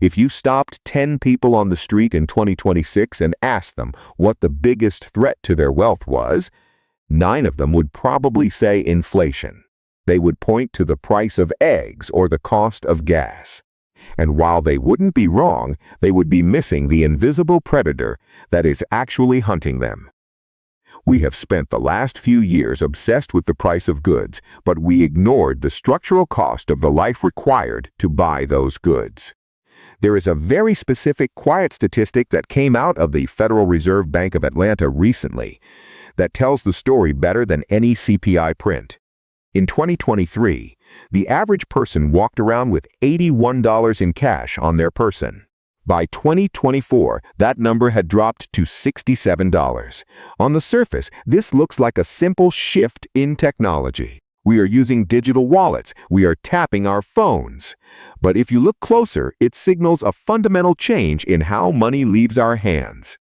If you stopped 10 people on the street in 2026 and asked them what the biggest threat to their wealth was, 9 of them would probably say inflation. They would point to the price of eggs or the cost of gas. And while they wouldn't be wrong, they would be missing the invisible predator that is actually hunting them. We have spent the last few years obsessed with the price of goods, but we ignored the structural cost of the life required to buy those goods. There is a very specific quiet statistic that came out of the Federal Reserve Bank of Atlanta recently that tells the story better than any CPI print. In 2023, the average person walked around with $81 in cash on their person. By 2024, that number had dropped to $67. On the surface, this looks like a simple shift in technology. We are using digital wallets. We are tapping our phones. But if you look closer, it signals a fundamental change in how money leaves our hands.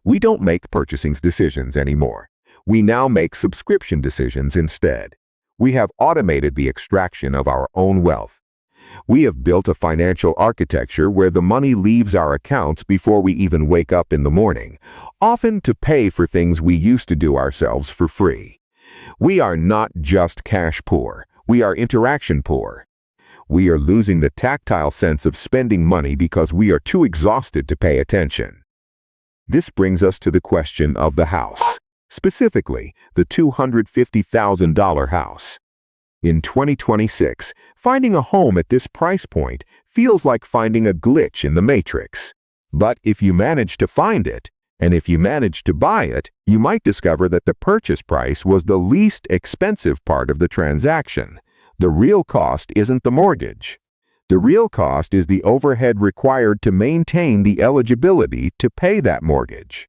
We don't make purchasing decisions anymore. We now make subscription decisions instead. We have automated the extraction of our own wealth. We have built a financial architecture where the money leaves our accounts before we even wake up in the morning, often to pay for things we used to do ourselves for free. We are not just cash poor, we are interaction poor. We are losing the tactile sense of spending money because we are too exhausted to pay attention. This brings us to the question of the house, specifically the $250,000 house. In 2026, finding a home at this price point feels like finding a glitch in the matrix. But if you manage to find it, and if you manage to buy it, you might discover that the purchase price was the least expensive part of the transaction. The real cost isn't the mortgage. The real cost is the overhead required to maintain the eligibility to pay that mortgage.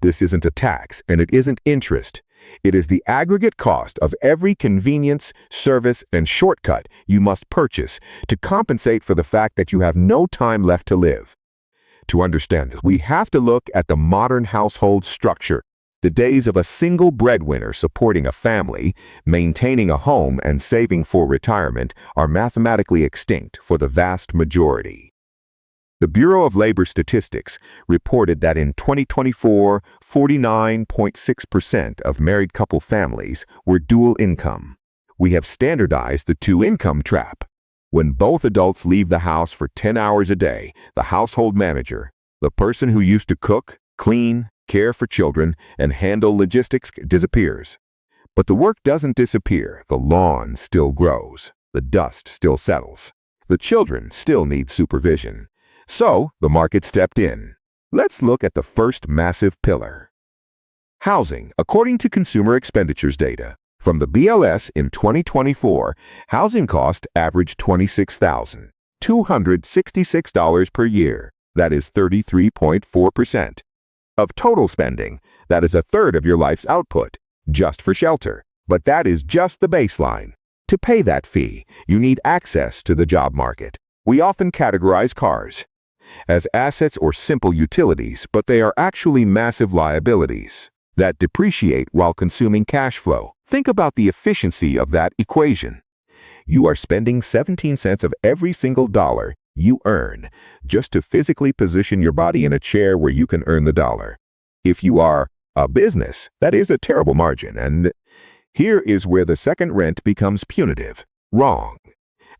This isn't a tax, and it isn't interest. It is the aggregate cost of every convenience, service, and shortcut you must purchase to compensate for the fact that you have no time left to live. To understand this, we have to look at the modern household structure. The days of a single breadwinner supporting a family, maintaining a home, and saving for retirement are mathematically extinct for the vast majority. The Bureau of Labor Statistics reported that in 2024, 49.6% of married couple families were dual income. We have standardized the two-income trap. When both adults leave the house for 10 hours a day, the household manager, the person who used to cook, clean, care for children, and handle logistics, disappears. But the work doesn't disappear. The lawn still grows. The dust still settles. The children still need supervision. So, the market stepped in. Let's look at the first massive pillar. Housing. According to consumer expenditures data from the BLS in 2024, housing cost averaged $26,266 per year. That is 33.4%. Of total spending, that is a third of your life's output, just for shelter. But that is just the baseline. To pay that fee, you need access to the job market. We often categorize cars as assets or simple utilities, but they are actually massive liabilities that depreciate while consuming cash flow. Think about the efficiency of that equation. You are spending 17 cents of every single dollar you earn just to physically position your body in a chair where you can earn the dollar. If you are a business, that is a terrible margin, and here is where the second rent becomes punitive. Wrong.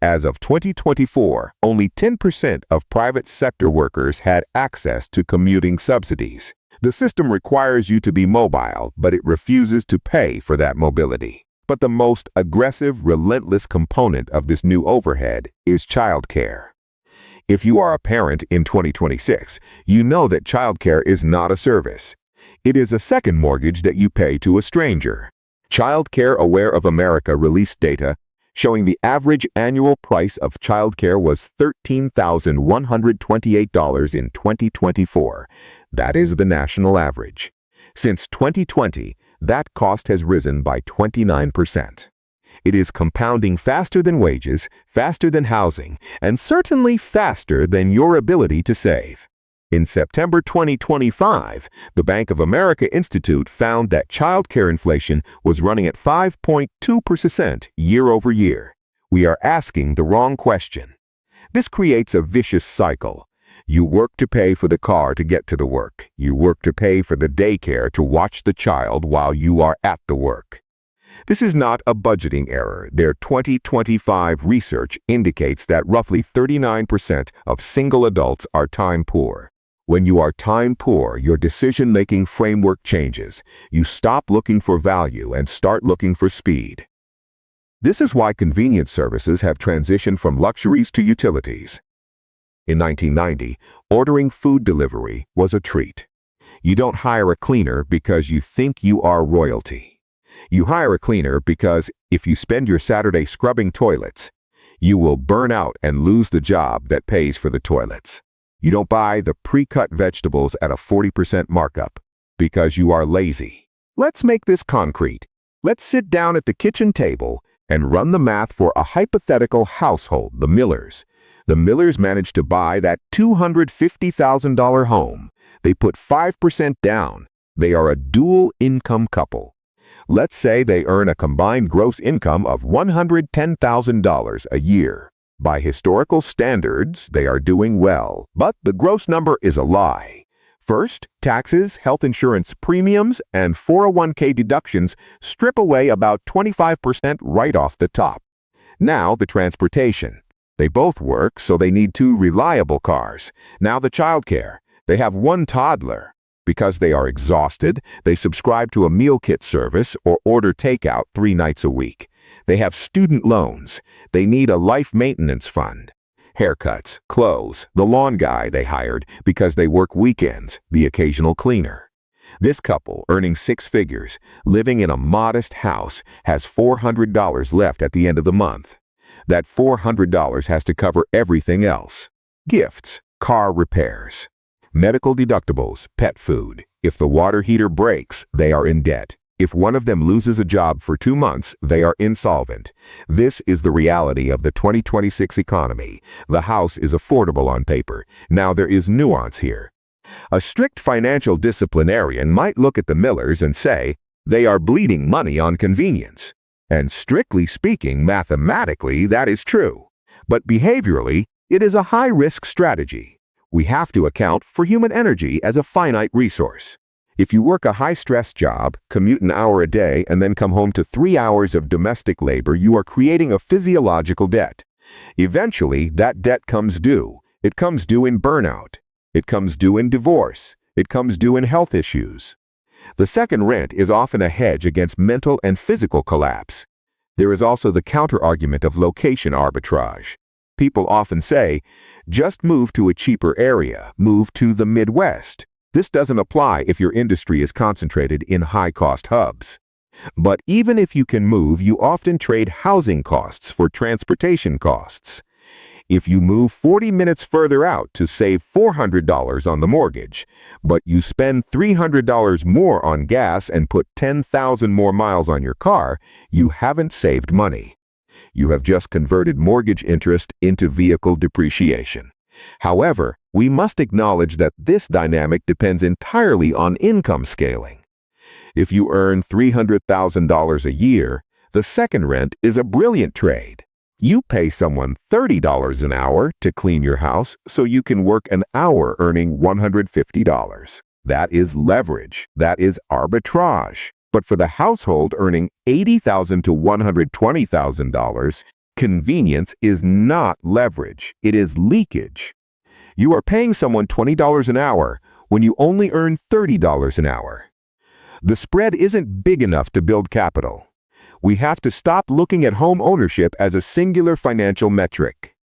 As of 2024, only 10% of private sector workers had access to commuting subsidies. The system requires you to be mobile, but it refuses to pay for that mobility. But the most aggressive, relentless component of this new overhead is childcare. If you are a parent in 2026, you know that childcare is not a service. It is a second mortgage that you pay to a stranger. Child Care Aware of America released data showing the average annual price of childcare was $13,128 in 2024. That is the national average. Since 2020, that cost has risen by 29%. It is compounding faster than wages, faster than housing, and certainly faster than your ability to save. In September 2025, the Bank of America Institute found that childcare inflation was running at 5.2% year over year. We are asking the wrong question. This creates a vicious cycle. You work to pay for the car to get to the work. You work to pay for the daycare to watch the child while you are at the work. This is not a budgeting error. Their 2025 research indicates that roughly 39% of single adults are time poor. When you are time poor, your decision-making framework changes. You stop looking for value and start looking for speed. This is why convenience services have transitioned from luxuries to utilities. In 1990, ordering food delivery was a treat. You don't hire a cleaner because you think you are royalty. You hire a cleaner because if you spend your Saturday scrubbing toilets, you will burn out and lose the job that pays for the toilets. You don't buy the pre-cut vegetables at a 40% markup because you are lazy. Let's make this concrete. Let's sit down at the kitchen table and run the math for a hypothetical household, the Millers. The Millers managed to buy that $250,000 home. They put 5% down. They are a dual-income couple. Let's say they earn a combined gross income of $110,000 a year. By historical standards, they are doing well, but the gross number is a lie. First, taxes, health insurance premiums, and 401k deductions strip away about 25% right off the top. Now the transportation. They both work, so they need 2 reliable cars. Now the childcare. They have 1 toddler. Because they are exhausted, they subscribe to a meal kit service or order takeout 3 nights a week. They have student loans. They need a life maintenance fund. Haircuts, clothes, the lawn guy they hired because they work weekends, the occasional cleaner. This couple, earning 6 figures, living in a modest house, has $400 left at the end of the month. That $400 has to cover everything else. Gifts, car repairs, medical deductibles, pet food. If the water heater breaks, they are in debt. If one of them loses a job for 2 months, they are insolvent. This is the reality of the 2026 economy. The house is affordable on paper. Now there is nuance here. A strict financial disciplinarian might look at the Millers and say, they are bleeding money on convenience. And strictly speaking, mathematically, that is true. But behaviorally, it is a high-risk strategy. We have to account for human energy as a finite resource. If you work a high-stress job, commute an hour a day, and then come home to 3 hours of domestic labor, you are creating a physiological debt. Eventually, that debt comes due. It comes due in burnout. It comes due in divorce. It comes due in health issues. The second rent is often a hedge against mental and physical collapse. There is also the counter-argument of location arbitrage. People often say, just move to a cheaper area, move to the Midwest. This doesn't apply if your industry is concentrated in high-cost hubs. But even if you can move, you often trade housing costs for transportation costs. If you move 40 minutes further out to save $400 on the mortgage, but you spend $300 more on gas and put 10,000 more miles on your car, you haven't saved money. You have just converted mortgage interest into vehicle depreciation. However, we must acknowledge that this dynamic depends entirely on income scaling. If you earn $300,000 a year, the second rent is a brilliant trade. You pay someone $30 an hour to clean your house so you can work an hour earning $150. That is leverage. That is arbitrage. But for the household earning $80,000 to $120,000, convenience is not leverage. It is leakage. You are paying someone $20 an hour when you only earn $30 an hour. The spread isn't big enough to build capital. We have to stop looking at home ownership as a singular financial metric.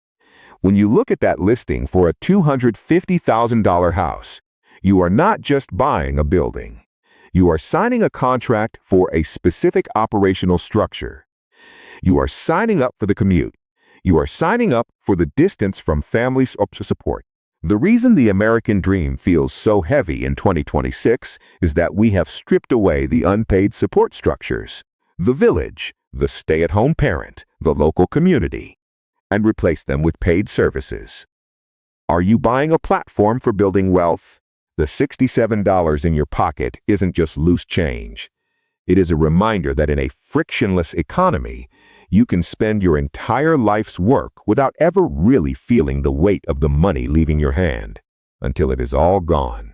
When you look at that listing for a $250,000 house, you are not just buying a building. You are signing a contract for a specific operational structure. You are signing up for the commute. You are signing up for the distance from family support. The reason the American dream feels so heavy in 2026 is that we have stripped away the unpaid support structures, the village, the stay-at-home parent, the local community, and replaced them with paid services. Are you buying a platform for building wealth? The $67 in your pocket isn't just loose change. It is a reminder that in a frictionless economy, you can spend your entire life's work without ever really feeling the weight of the money leaving your hand, until it is all gone.